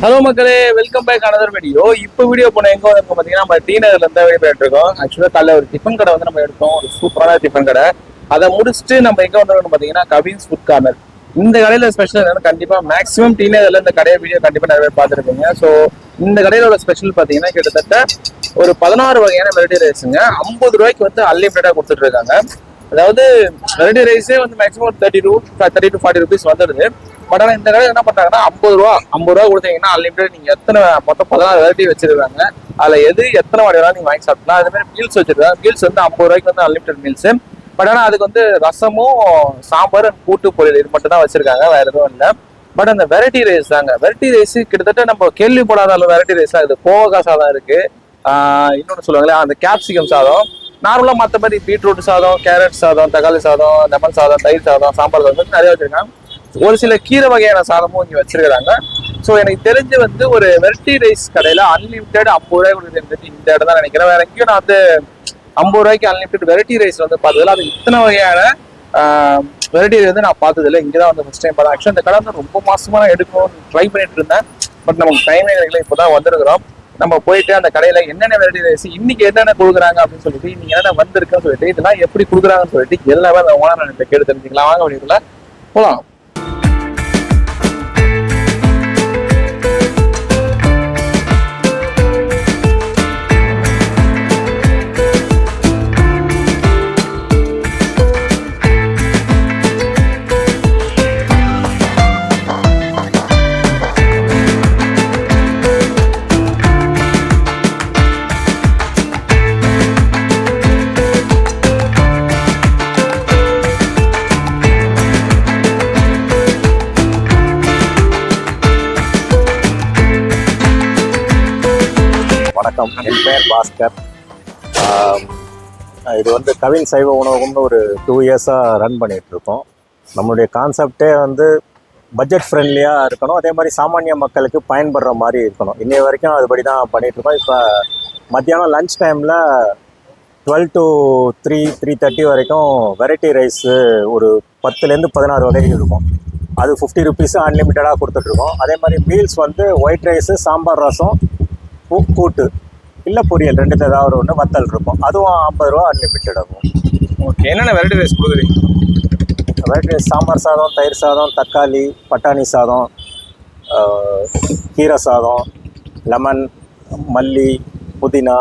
Hello மக்களே, welcome back another video. இப்போ video போன எங்க வந்து பாத்தீங்கன்னா நம்ம டி நகர்ல இருந்தா வெளியே போயிட்டு இருக்கோம். ஆக்சுவலா காலைல ஒரு டிஃபன் கடை வந்து நம்ம எடுத்தோம், ஒரு சூப்பரான டிஃபன் கடை. அதை முடிச்சுட்டு நம்ம எங்க வந்தோம்னு பாத்தீங்கன்னா கவின்ஸ் ஃபுட் கார்னர். இந்த கடையில ஸ்பெஷல் என்னன்னா, கண்டிப்பா மேக்ஸிமம் டி நகர்ல இந்த கடையை வீடியோ கண்டிப்பா நிறைய பேர் பார்த்துருப்பீங்க. ஸோ இந்த கடையில ஸ்பெஷல் பாத்தீங்கன்னா கிட்டத்தட்ட ஒரு 16 வகையான வெரைட்டி ரைஸுங்க. 50 ரூபாய்க்கு வந்து அன்லிமிட்டடா கொடுத்துட்டு இருக்காங்க. அதாவது வெரைட்டி ரைஸே வந்து மேக்ஸிமம் 30 to 40 ருபீஸ் வந்துடுது. பட் ஆனால் இந்த கடை என்ன பண்றாங்கன்னா 50 ரூபா கொடுத்தீங்கன்னா அன்லிமிட்டட் நீங்க எத்தனை மொத்தம் 16 வெரைட்டி வச்சிருக்காங்க. அதுல எத்தனை வாடி வேணாலும் நீங்க வாங்கி சாப்பிடலாம். அதே மாதிரி மீல்ஸ் வச்சிருக்காங்க. மீல்ஸ் வந்து 50 ரூபாய்க்கு வந்து அன்லிமிட்டட் மீல்ஸ். பட் ஆனால் அதுக்கு வந்து ரசமும் சாம்பார் கூட்டு பொரியல் இது மட்டும் தான் வச்சிருக்காங்க, வேற எதுவும் இல்லை. பட் அந்த வெரைட்டி ரைஸ் தாங்க, வெரைட்டி ரைஸ் கிட்டத்தட்ட நம்ம கேள்விப்படாத அளவு வெரைட்டி ரைஸ் தான். இது கோவக்காய் சாதம் இருக்கு, இன்னொன்று சொல்லுவாங்களே அந்த கேப்சிகம் சாதம், நார்மலா மற்ற மாதிரி பீட்ரூட் சாதம், கேரட் சாதம், தக்காளி சாதம், லெமன் சாதம், தயிர் சாதம், சாம்பார் சாதம் நிறைய வச்சிருக்காங்க. ஒரு சில கீரை வகையான சாதமும் இங்க வச்சிருக்காங்க. ஸோ எனக்கு தெரிஞ்சு வந்து ஒரு வெரைட்டி ரைஸ் கடையில அன்லிமிட்டட் 50 ரூபாய் கொடுக்குறது இந்த இடம் தான் நினைக்கிறேன். வேற எங்கேயும் நான் வந்து 50 ரூபாய்க்கு அன்லிமிட்டட் வெரைட்டி ரைஸ் வந்து பார்த்ததில்ல. அது இத்தனை வகையான வெரைட்டி வந்து நான் பார்த்ததில்ல. இங்கதான் வந்து ஃபர்ஸ்ட் டைம் பார்த்தேன். ஆக்சுவலா இந்த கடை வந்து ரொம்ப மாசமா நான் எடுக்கணும்னு ட்ரை பண்ணிட்டு இருந்தேன். பட் நமக்கு டைம் கிடைக்கல. இப்போதான் வந்திருக்கிறோம். நம்ம போயிட்டு அந்த கடையில என்னென்ன வெரைட்டி ரைஸ் இன்னைக்கு என்னென்ன கொடுக்குறாங்க அப்படின்னு சொல்லிட்டு, இன்னைக்கு என்னென்ன வந்திருக்குன்னு சொல்லிட்டு, இதெல்லாம் எப்படி கொடுக்குறாங்கன்னு சொல்லிட்டு எல்லாமே அந்த ஓனர் கேட்டு தெரிஞ்சுக்கலாம். வாங்க முடியுதுல போலாம். வணக்கம், என் பெயர் பாஸ்கர். இது வந்து கவின் சைவ உணவகம்னு ஒரு 2 இயர்ஸாக ரன் பண்ணிகிட்டு இருக்கோம். நம்மளுடைய கான்செப்டே வந்து பட்ஜெட் ஃப்ரெண்ட்லியாக இருக்கணும், அதே மாதிரி சாமானிய மக்களுக்கு பயன்படுற மாதிரி இருக்கணும். இன்னைய வரைக்கும் அதுபடி தான் பண்ணிகிட்ருக்கோம். இப்போ மத்தியானம் லன்ச் டைமில் 12 to 3:30 வரைக்கும் வெரைட்டி ரைஸு ஒரு 10லேருந்து 16 வகைகள் இருக்கும். அது 50 ருபீஸு அன்லிமிட்டடாக கொடுத்துட்ருக்கோம். அதே மாதிரி மீல்ஸ் வந்து ஒயிட் ரைஸு, சாம்பார், ரசம், கூட்டு இல்லை பொரியல், ரெண்டுத்துல ஏதாவது ஒன்று வத்தல் இருக்கும். அதுவும் 50 ரூபா அன்லிமிட்டட் ஆகும். ஓகே, என்னென்ன வெரைட்டி ரைஸ் கொடுக்குறீங்க? வெரைட்டி ரைஸ் சாம்பார் சாதம், தயிர் சாதம், தக்காளி, பட்டாணி சாதம், கீரை சாதம், லெமன், மல்லி, புதினா,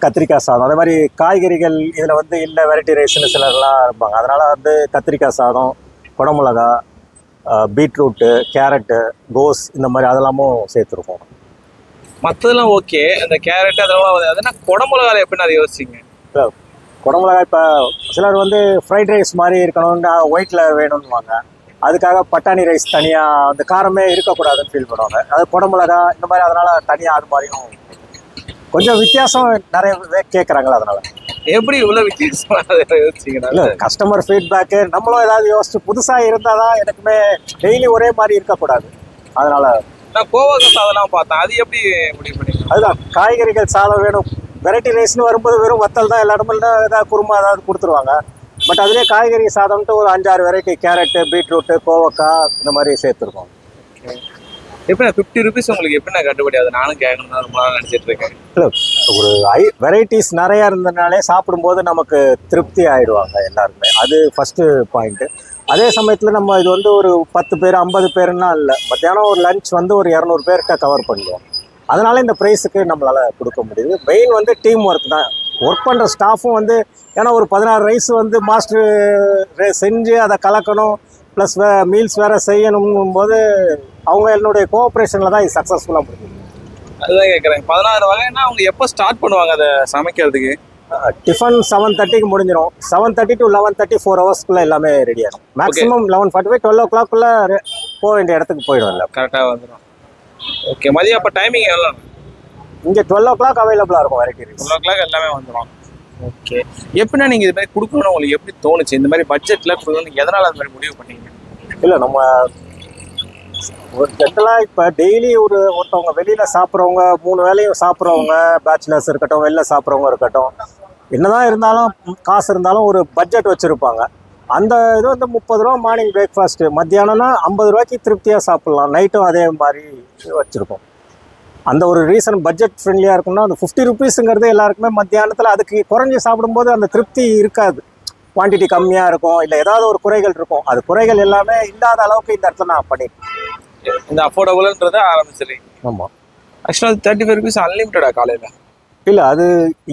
கத்திரிக்காய் சாதம். அதே மாதிரி காய்கறிகள் இதில் வந்து இல்லை வெரைட்டி ரைஸ்னு சிலர்லாம் இருப்பாங்க. அதனால் வந்து கத்திரிக்காய் சாதம், குடமிளகா, பீட்ரூட்டு, கேரட்டு, கோஸ் இந்த மாதிரி அதெல்லாமும் சேர்த்துருக்கோம். மற்றதெல்லாம் ஓகே. அந்த கேரட் அதெல்லாம் அதுனா குடமிளகால எப்படின்னு அதை யோசிச்சிங்க? குடமிளகா இப்போ சிலர் வந்து ஃப்ரைட் ரைஸ் மாதிரி இருக்கணும்னு ஒயிட்டில் வேணும்னுவாங்க. அதுக்காக பட்டாணி ரைஸ் தனியாக அந்த காரமே இருக்கக்கூடாதுன்னு ஃபீல் பண்ணுவாங்க. அது குடமிளகா இந்த மாதிரி அதனால் தனியாக அது மாதிரியும் கொஞ்சம் வித்தியாசம் நிறைய கேட்குறாங்களா. அதனால் எப்படி இவ்வளோ வித்தியாசமாக யோசிச்சிங்கன்னா? இல்லை, கஸ்டமர் ஃபீட்பேக்கு நம்மளும் ஏதாவது யோசிச்சு புதுசாக இருந்தால் தான் எனக்குமே டெய்லி ஒரே மாதிரி இருக்கக்கூடாது. அதனால் நான் கோவக்காய் சாதம்லாம் பார்த்தேன், அது எப்படி முடிவு பண்ணிக்கலாம்? அதுதான் காய்கறிகள் சாதம் வேணும். வெரைட்டி ரைஸ்னு வரும்போது வெறும் வத்தல் தான், எல்லா இடமும் ஏதாவது குருமா ஏதாவது கொடுத்துருவாங்க. பட் அதுலேயே காய்கறி சாதம்ட்டு ஒரு 5-6 வெரைட்டி, கேரட்டு, பீட்ரூட்டு, கோவக்காய் இந்த மாதிரி சேர்த்துருக்கோம். எப்படி 50 ருபீஸ் உங்களுக்கு எப்படி கட்டுப்படி? அது நானும் கேட்கணும் தான் ரொம்ப நாள் நினச்சிட்டு இருக்கேன். இல்லை, ஒரு வெரைட்டிஸ் நிறையா இருந்ததுனாலே சாப்பிடும்போது நமக்கு திருப்தி ஆயிடுவாங்க எல்லாருமே. அது ஃபஸ்ட்டு பாயிண்ட்டு. அதே சமயத்தில் நம்ம இது வந்து ஒரு 10 பேர் 50 பேருன்னா இல்லை, மத்தியானம் ஒரு லஞ்ச் வந்து ஒரு 200 பேர்கிட்ட கவர் பண்ணுவோம். அதனால இந்த ப்ரைஸுக்கு நம்மளால் கொடுக்க முடியுது. மெயின் வந்து டீம் ஒர்க் தான். ஒர்க் பண்ணுற ஸ்டாஃபும் வந்து ஏன்னா ஒரு 16 ரைஸ் வந்து மாஸ்டர் செஞ்சு அதை கலக்கணும், ப்ளஸ் மீல்ஸ் வேறு செய்யணும் போது அவங்க என்னுடைய கோஆப்ரேஷனில் தான் இது சக்ஸஸ்ஃபுல்லாக முடியுது. அதுதான் கேட்குறேன். 16 வகைன்னா அவங்க எப்போ ஸ்டார்ட் பண்ணுவாங்க அதை சமைக்கிறதுக்கு? டிஃபன் 7:30க்கு முடிஞ்சிடும். 7:30 to 11:30 4 ஹவர்ஸ்க்குள்ளே எல்லாமே ரெடி ஆகும். மேக்ஸிமம் 11:45 12 o'clock போக வேண்டிய இடத்துக்கு போயிடும். இல்லை, கரெக்டாக வந்துடும். ஓகே, மதியம் அப்போ டைமிங் எவ்வளோ? இங்கே 12 o'clock அவைலபிளாக இருக்கும் வெரைட்டி ரைஸ். 12 o'clock எல்லாமே வந்துடும். ஓகே, எப்படின்னா நீங்கள் இது மாதிரி கொடுக்கணும்னு உங்களுக்கு எப்படி தோணுச்சு? இந்த மாதிரி பட்ஜெட்டில் கொடுக்கணும் எதனால் அது மாதிரி முடிவு பண்ணீங்க? இல்லை, நம்ம ஒரு ஜென்ரலாக இப்போ டெய்லி ஒருத்தவங்க வெளியில் சாப்பிட்றவங்க, 3 வேளையும் சாப்பிட்றவங்க, பேச்சுலர்ஸ் இருக்கட்டும், வெளில சாப்பிட்றவங்க இருக்கட்டும், என்னதான் இருந்தாலும் காசு இருந்தாலும் ஒரு பட்ஜெட் வச்சுருப்பாங்க. அந்த இது வந்து 30 ரூபா மார்னிங் பிரேக்ஃபாஸ்ட், மத்தியானம்னா 50 ரூபாய்க்கு திருப்தியாக சாப்பிட்லாம். நைட்டும் அதே மாதிரி வச்சுருக்கோம். அந்த ஒரு ரீசன் பட்ஜெட் ஃப்ரெண்ட்லியாக இருக்கும்னா அந்த 50 ருபீஸுங்கிறது எல்லாருக்குமே மத்தியானத்தில் அதுக்கு குறைஞ்சி சாப்பிடும்போது அந்த திருப்தி இருக்காது. குவான்டிட்டி கம்மியாக இருக்கும், இல்லை ஏதாவது ஒரு குறைகள் இருக்கும். அது குறைகள் எல்லாமே இல்லாத அளவுக்கு இந்த இடத்துல நான் பண்ணிட்டேன். இந்த அஃபோர்டபுள்ன்றதை ஆரம்பிச்சிருக்கீங்க. ஆமாம். ஆக்சுவலாக 35 ருபீஸ் அன்லிமிட்டடா காலையில்? இல்லை, அது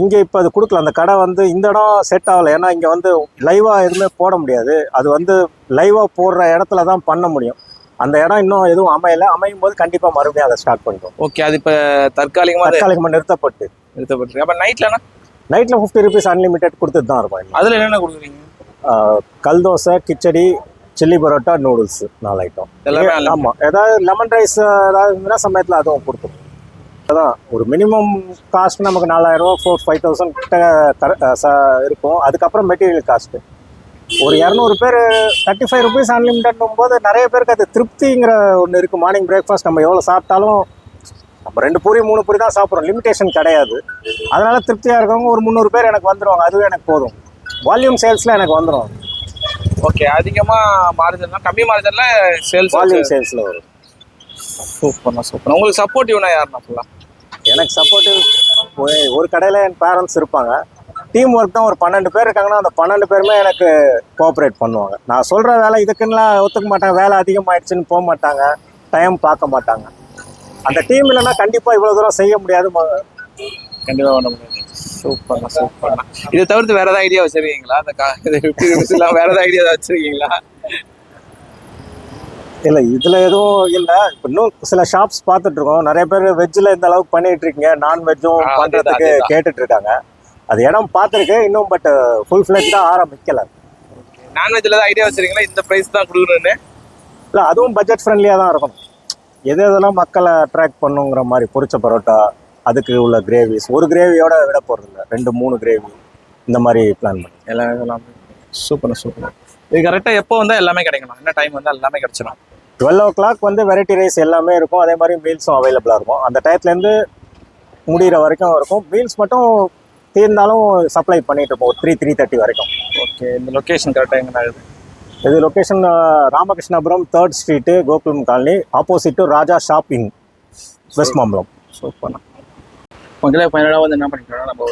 இங்கே இப்போ அது கொடுக்கல. அந்த கடை வந்து இந்த இடம் செட் ஆகலை. ஏன்னா இங்கே வந்து லைவாக எதுவுமே போட முடியாது. அது வந்து லைவாக போடுற இடத்துல தான் பண்ண முடியும். அந்த இடம் இன்னும் எதுவும் அமையும் போது கண்டிப்பாக மறுபடியும் அதை ஸ்டார்ட் பண்ணுறோம். ஓகே, அது இப்போ தற்காலிகமாக நிறுத்தப்பட்டு. அப்போ நைட்டில் 50 ருபீஸ் அன்லிமிட்டட் கொடுத்துட்டு தான் இருக்கும். அதில் என்னென்ன கொடுக்குறீங்க? கல் dosa, khichdi, chilli parotta, noodles 4 item எல்லாமே. ஆமாம், ஏதாவது லெமன் ரைஸ் ஏதாவது இருந்துன்னா சமயத்தில் அதுவும் கொடுத்துருவோம். அதான் ஒரு மினிமம் காஸ்ட் நமக்கு 4000 ரூபா 4-5,000 கிட்ட இருக்கும். அதுக்கப்புறம் மெட்டீரியல் காஸ்ட்டு ஒரு 200 பேர் 35 ருபீஸ் அன்லிமிட்டட்னும் போது நிறைய பேருக்கு அது திருப்திங்கிற ஒன்று இருக்குது. மார்னிங் பிரேக்ஃபாஸ்ட் நம்ம எவ்வளோ சாப்பிட்டாலும் நம்ம 2 பூரி 3 பூரி தான் சாப்பிட்றோம், லிமிட்டேஷன் கிடையாது. அதனால திருப்தியாக இருக்கவங்க ஒரு 300 பேர் எனக்கு வந்துடுவாங்க, அதுவே எனக்கு போதும். வால்யூம் சேல்ஸில் எனக்கு வந்துடும். ஓகே, அதிகமாக மார்ஜின்னா கம்மி மார்ஜினில் சேல்ஸ், வால்யூம் சேல்ஸில் வரும். சூப்பர். உங்களுக்கு சப்போர்ட்டிவ்னா யாருன்னா ஃபுல்லாக? எனக்கு சப்போர்ட்டிவ் ஒரு கடையில் என் பேரண்ட்ஸ் இருப்பாங்க. டீம் ஒர்க் தான். ஒரு 12 பேர் இருக்காங்கன்னா அந்த 12 பேருமே எனக்கு கோஆப்ரேட் பண்ணுவாங்க. நான் சொல்கிற வேலை இதுக்குன்னுலாம் ஒத்துக்க மாட்டாங்க. வேலை அதிகமாகிடுச்சுன்னு போக மாட்டாங்க, டைம் பார்க்க மாட்டாங்க. அந்த டீம் இல்லைன்னா கண்டிப்பாக இவ்வளோ தூரம் செய்ய முடியாது. கண்டிப்பாக பண்ண முடியாது. சூப்பர்ண்ணா. இதை தவிர்த்து வேறு ஏதாவது ஐடியா வச்சுருக்கீங்களா? அந்த 50 ருபீஸ்லாம் வேறு ஏதாவது ஐடியா வச்சுருக்கீங்களா? இல்லை, இதில் எதுவும் இல்லை. இப்போ இன்னும் சில ஷாப்ஸ் பார்த்துட்ருக்கோம். நிறைய பேர் வெஜ்ஜில் இந்த அளவுக்கு பண்ணிகிட்டு இருக்கீங்க, நான்வெஜ்ஜும் பண்ணுறதுக்கு கேட்டுட்ருக்காங்க. அது இடம் பார்த்துருக்கு இன்னும், பட் ஃபுல் ஃப்ளெஜ்டாக ஆரம்பிக்கலை. நான்வெஜ்ஜில் தான் ஐடியா வச்சுருக்கீங்களா இந்த ப்ரைஸ் தான் கொடுக்குறேன்னு? இல்லை, அதுவும் பட்ஜெட் ஃப்ரெண்ட்லியாக தான் இருக்கும். எதெல்லாம் மக்களை அட்ராக்ட் பண்ணுங்கிற மாதிரி பொரிச்ச பரோட்டா, அதுக்கு உள்ள கிரேவிஸ், ஒரு கிரேவியோட விட போகிறதில்ல, 2-3 கிரேவி இந்த மாதிரி பிளான் பண்ணி எல்லாம். சூப்பர். இது கரெக்டாக எப்போ வந்தால் எல்லாமே கிடைக்கணும்? என்ன டைம் வந்தால் எல்லாமே கிடைச்சிடும்? 12 o'clock வந்து வெரைட்டி ரைஸ் எல்லாமே இருக்கும். அதே மாதிரி மீல்ஸும் அவைலபிளாக இருக்கும். அந்த டயத்துலேருந்து முடிகிற வரைக்கும் இருக்கும். மீல்ஸ் மட்டும் தீர்ந்தாலும் சப்ளை பண்ணிட்டு இருப்போம் 3-3:30 வரைக்கும். ஓகே, இந்த லொக்கேஷன் கரெக்டாக எங்கே ஆகுது? இது location Ramakrishnapuram 3rd Street, Gokulam colony, opposite to Raja shopping, west Mambalam. சூப்பர்ண்ணா. மக்களே, ஃபைனலாக வந்து என்ன பண்ணிக்கிறோம்னா, நம்ம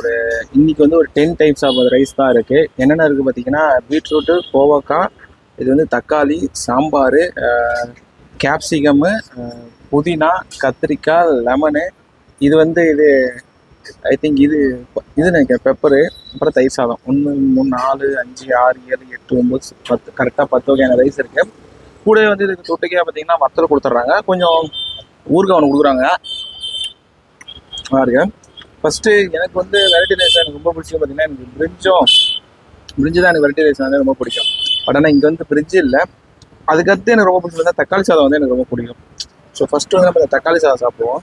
இன்னைக்கு வந்து ஒரு 10 டைப்ஸ் ஆஃப் ரைஸ் தான் இருக்குது. என்னென்ன இருக்குது பார்த்தீங்கன்னா, பீட்ரூட்டு, கோவக்காய், இது வந்து தக்காளி, சாம்பார், கேப்சிகம்மு, புதினா, கத்திரிக்காய், லெமனு, இது வந்து ஐ திங்க் இது நினைக்கிறேன் பெப்பரு, அப்புறம் தயிர் சாதம். 1 3 4 5 6 7 8 9 10 கரெக்டாக 10 வகையான ரைஸ் இருக்குது. கூட வந்து இதுக்கு தொட்டுக்கையாக பார்த்தீங்கன்னா வத்தல் கொடுத்துட்றாங்க, கொஞ்சம் ஊறுகாய் ஒன்று கொடுக்குறாங்க. பாருங்க, ஃபஸ்ட்டு எனக்கு வந்து வெரைட்டி ரைஸ் எனக்கு ரொம்ப பிடிச்சது பார்த்தீங்கன்னா, எனக்கு பிரிஞ்சு தான் எனக்கு வெரைட்டி ரைஸ் வந்து ரொம்ப பிடிக்கும். பட் ஆனால் இங்கே வந்து பிரிட்ஜு இல்லை. அதுக்கடுத்து எனக்கு ரொம்ப பிடிச்சது தக்காளி சாதம் வந்து எனக்கு ரொம்ப பிடிக்கும். ஸோ ஃபஸ்ட்டு வந்து நம்ம தக்காளி சாதம் சாப்பிடுவோம்.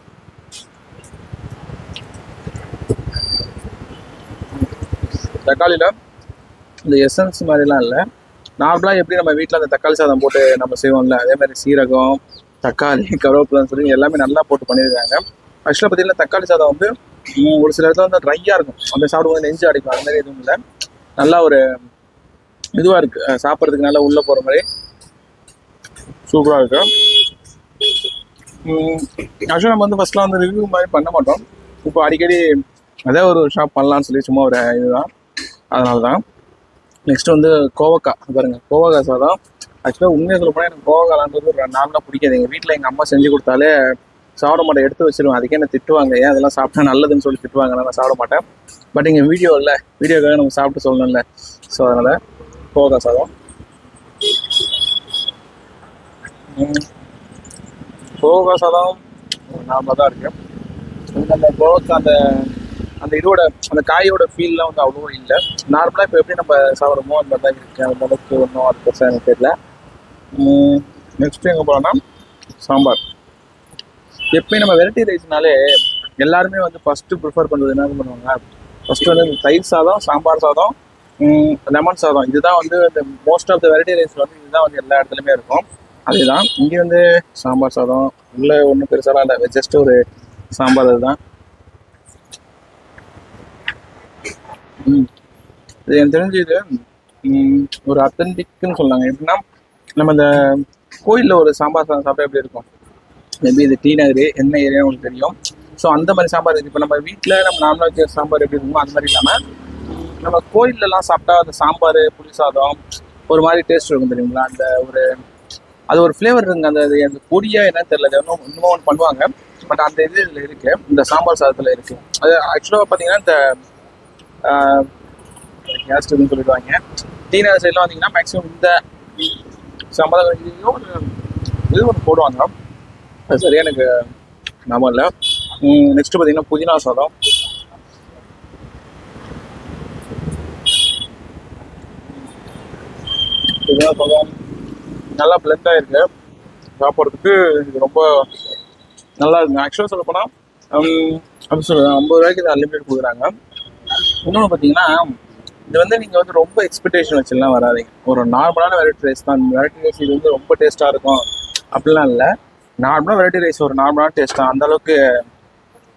தக்காளியில் இந்த எசன்ஸ் மாதிரிலாம் இல்லை, நார்மலாக எப்படி நம்ம வீட்டில் அந்த தக்காளி சாதம் போட்டு நம்ம செய்வோம்ல, அதே மாதிரி சீரகம், தக்காளி, கருவேப்பிலைன்னு சொல்லி எல்லாமே நல்லா போட்டு பண்ணியிருக்காங்க. ஆக்சுவலாக பார்த்தீங்கன்னா தக்காளி சாதம் வந்து ஒரு சில இடத்துல வந்து ட்ரையாக இருக்கும், அப்படி சாப்பிடும்போது நெஞ்சு அடிக்கும். அது மாதிரி எதுவும் இல்லை, நல்லா ஒரு இதுவாக இருக்குது, சாப்பிட்றதுக்கு நல்லா உள்ளே போகிற மாதிரி சூப்பராக இருக்கு. ஆக்சுவலாக நம்ம வந்து ஃபஸ்ட்லாம் வந்து ரிவ்யூ மாதிரி பண்ண மாட்டோம். இப்போ அடிக்கடி அதே ஒரு ஷாப் பண்ணலான்னு சொல்லி சும்மா ஒரு இதுதான், அதனால தான். நெக்ஸ்ட் வந்து கோவக்காய் பாருங்கள், கோவக்காய் சாதம். ஆக்சுவலாக உண்மையாக சொல்ல போனால் எனக்கு கோவக்காய்ன்றது ஒரு நார்மலாக பிடிக்காது. எங்கள் வீட்டில் எங்கள் அம்மா செஞ்சு கொடுத்தாலே சாப்பிட மாட்டேன், எடுத்து வச்சிருவேன். அதுக்கே என்ன திட்டுவாங்க, ஏன் அதெல்லாம் சாப்பிட்டா நல்லதுன்னு சொல்லி திட்டுவாங்க, நான் சாப்பிட மாட்டேன். பட் இங்கே வீடியோக்காக நம்ம சாப்பிட்டு சொல்லணும்ல, ஸோ அதனால் கோவக்காய் சாதம். கோவக்காய் சாதம் நார்மலாக தான் இருக்கு. அந்த கோவக்காய் அந்த இதோட அந்த காயோட ஃபீல்லாம் வந்து அவ்வளோ இல்லை. நார்மலாக இப்போ எப்படி நம்ம சாப்பிட்றோமோ அந்த மாதிரி தான் இருக்குது. அந்த அளவுக்கு ஒன்றும் அது பெருசாக எனக்கு தெரியல. நெக்ஸ்ட்டு எங்கே போகலான்னா சாம்பார். எப்பயும் நம்ம வெரைட்டி ரைஸ்னாலே எல்லாருமே வந்து ஃபஸ்ட்டு ப்ரிஃபர் பண்ணுறது என்ன பண்ணுவாங்க, ஃபஸ்ட்டு வந்து தயிர் சாதம், சாம்பார் சாதம், லெமன் சாதம். இதுதான் வந்து இந்த most of the variety rice வந்து இதுதான் வந்து எல்லா இடத்துலையுமே இருக்கும். அதுதான் இங்கே வந்து சாம்பார் சாதம் உள்ள ஒன்றும் பெருசாலாம் இல்லை, ஜஸ்ட் ஒரு சாம்பார். அதுதான் இது எனக்கு தெரிஞ்சு. இது ஒரு அத்தன்டிக்னு சொன்னாங்க. எப்படின்னா நம்ம இந்த கோயிலில் ஒரு சாம்பார் சாதம் சாப்பிட்டா எப்படி இருக்கும், மேபி இது டி நகர் என்ன ஏரியா உங்களுக்கு தெரியும். ஸோ அந்த மாதிரி சாம்பார் இருக்குது. இப்போ நம்ம வீட்டில் நம்ம நார்மலாக வைக்கிற சாம்பார் எப்படி இருக்குமோ அந்த மாதிரி இல்லாமல் நம்ம கோயிலெலாம் சாப்பிட்டா அந்த சாம்பார் புளி சாதம் ஒரு மாதிரி டேஸ்ட் இருக்கும் தெரியுங்களா. அந்த ஒரு அது ஒரு ஃப்ளேவர் இருக்குங்க. அந்த பொடியா என்னன்னு தெரியல, இன்னும் ஒன்று பண்ணுவாங்க. பட் அந்த இது இதில் இருக்குது, இந்த சாம்பார் சாதத்தில் இருக்குது. அது ஆக்சுவலாக பார்த்தீங்கன்னா இந்த கேஸ்ட்னு சொல்லிடுவாங்க. டி நகர் சைட்லாம் வந்தீங்கன்னா மேக்ஸிமம் இந்த சாம்பார் இது ஒன்று போடுவாங்க. அது சரியா எனக்கு ஞாபகம் இல்லை. நெக்ஸ்ட் பார்த்தீங்கன்னா புதினா சாதம். புதினா சாதம் நல்லா பிளெண்டாக இருக்கு, சாப்பிட்றதுக்கு இது ரொம்ப நல்லா இருக்குங்க. ஆக்சுவலாக சொல்ல போனால் அப்படி சொல்லுவேன், 50 ரூபாய்க்கு இது அன்லிமிட்டட் கொடுக்குறாங்க. இன்னொன்று பார்த்தீங்கன்னா இது வந்து நீங்கள் வந்து ரொம்ப எக்ஸ்பெக்டேஷன் வச்சுலாம் வராதிங்க. ஒரு நார்மலான வெரைட்டி ரைஸ் தான். வெரைட்டி ரைஸ் இது வந்து ரொம்ப டேஸ்ட்டாக இருக்கும் அப்படிலாம் இல்லை. நார்மலாக வெரைட்டி ரைஸ் ஒரு நார்மலான டேஸ்ட் தான். அந்தளவுக்கு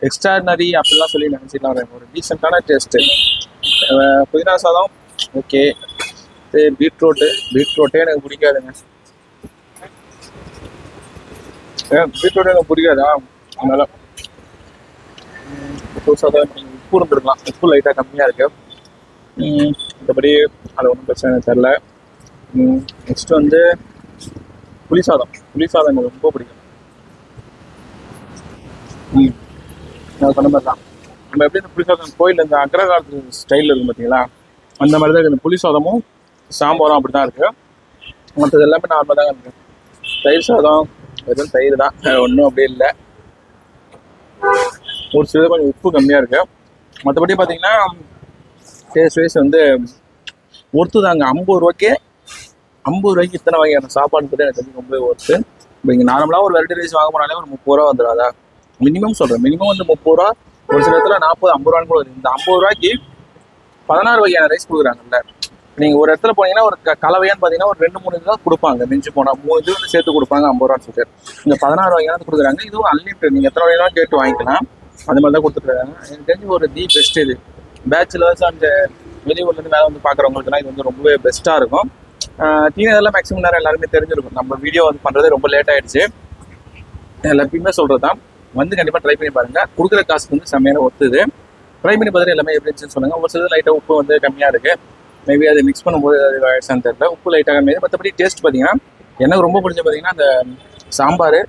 எக்ஸ்ட்ரானரி அப்படிலாம் சொல்லி நினச்சிக்கலாம் வராங்க. ஒரு டீசெண்டான டேஸ்ட்டு. புதினா சாதம் ஓகே. பீட்ரூட்டே எனக்கு பிடிக்காதுங்க. பீட்ரூட்டே எனக்கு பிடிக்காதா, அதனால சாதம் உப்பு இருந்துருக்கலாம். உப்பு லைட்டாக கம்மியாக இருக்கு. மற்றபடி அது ஒன்றும் பிரச்சனை தெரில. நெக்ஸ்ட் வந்து புளி சாதம் எனக்கு ரொம்ப பிடிக்கும். நான் சொன்ன மாதிரி தான் நம்ம எப்படி இந்த புளி சாதம் கோயில் இந்த அக்ரகாலத்து ஸ்டைலில் இருக்கும் பார்த்தீங்களா, அந்த மாதிரி தான் இந்த புளி சாதமும் சாம்பாரும் அப்படி தான் இருக்குது. மற்றது எல்லாமே நார்மலாக தான் இருக்குது. தயிர் சாதம் வெறும் தயிர் தான், ஒன்றும் அப்படியே இல்லை. ஒரு சில கொஞ்சம் உப்பு கம்மியாக இருக்குது. மற்றபடி பார்த்தீங்கன்னா டேஸ்ட் வைஸ் வந்து ஒர்த்து தாங்க. 50 ரூபாய்க்கு இத்தனை வகையான சாப்பாடு கூட எனக்கு வந்து ரொம்ப ஒர்த்து. இப்போ இங்கே நார்மலாக ஒரு வெரைட்டி ரைஸ் வாங்க போனாலே ஒரு 30 ரூபா வந்துடாதா, மினிமம் சொல்கிறேன். மினிமம் வந்து 30 ரூபா, ஒரு சில இடத்துல 40, 50 ரூபான்னு கூட வருது. இந்த 50 ரூபாய்க்கு 16 வகையான ரைஸ் கொடுக்குறாங்கல்ல. நீங்கள் ஒரு இடத்துல போனீங்கன்னா ஒரு கலவையான்னு பார்த்தீங்கன்னா ஒரு 2-3 இது தான் கொடுப்பாங்க. மிஞ்சி போனால் 3 இது வந்து சேர்த்து கொடுப்பாங்க 50 ரூபான்னு சொல்லிட்டு. இந்த 16 வகையான கொடுக்குறாங்க. இதுவும் அன்லிமிட்டட், நீங்கள் எத்தனை வகையாலும் கேட்டு வாங்கிக்கலாம். அந்த மாதிரி தான் கொடுத்துட்ருக்காங்க. எனக்கு தெரிஞ்சு ஒரு பெஸ்ட் இது. பேச்சுலர்ஸ் அண்ட் வெளியூர்லேருந்து வேலை வந்து பார்க்குறவங்களுக்குலாம் இது வந்து ரொம்பவே பெஸ்ட்டாக இருக்கும். டீனேஜர்லாம் மேக்ஸிமம் நேரம் எல்லாருமே தெரிஞ்சிருக்கும். நம்ம வீடியோ வந்து பண்ணுறது ரொம்ப லேட் ஆகிடுச்சு. எல்லாத்தையுமே சொல்கிறது தான், வந்து கண்டிப்பாக ட்ரை பண்ணி பாருங்கள். கொடுக்குற காசுக்கு வந்து செம்மையான ஒத்துது. ட்ரை பண்ணி பார்த்துட்டு எல்லாமே எப்படி இருந்துச்சுன்னு சொல்லுங்கள். ஒரு சில லைட்டாக உப்பு வந்து கம்மியாக இருக்குது. மேபி அது மிக்ஸ் பண்ணும்போது அது ஆயிடுச்சான்னு தெரியல. உப்பு லைட்டாக கம்மியாக. மற்றபடி டேஸ்ட் பார்த்தீங்கன்னா எனக்கு ரொம்ப பிடிச்ச பார்த்தீங்கன்னா அந்த சாம்பார்,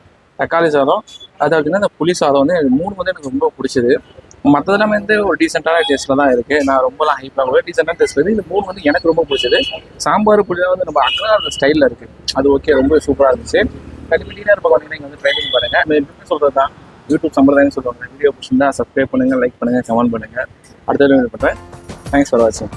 தக்காளி சாதம், அது அப்படின்னா அந்த புளி சாதம் வந்து 3 வந்து எனக்கு ரொம்ப பிடிச்சது. மற்றதெல்லாம் வந்து ஒரு டீசெண்டான டேஸ்ட்டில் தான் இருக்குது. நான் ரொம்பலாம் ஹைப்பாக கூட டீசெண்டான டேஸ்ட் இருக்குது. இந்த 3 வந்து எனக்கு ரொம்ப பிடிச்சது. சாம்பார் புளி வந்து நம்ம அக்ரகால ஸ்டைலில் இருக்குது. அது ஓகே, ரொம்ப சூப்பராக இருந்துச்சு. கண்டிப்பாக டீனர் பார்த்தீங்கன்னா நீங்கள் வந்து ட்ரை பண்ணி பாருங்கள். நம்ம எப்பவுமே சொல்கிறது தான், யூடியூப் சம்பிரதாயம் சொல்லுவாங்க. வீடியோ பிடிச்சிருந்தா சப்ஸ்கிரைப் பண்ணுங்கள், லைக் பண்ணுங்கள், கமெண்ட் பண்ணுங்கள். அடுத்த வீடியோ பண்ணுறேன். தேங்க்ஸ் ஃபார் வாட்சிங்.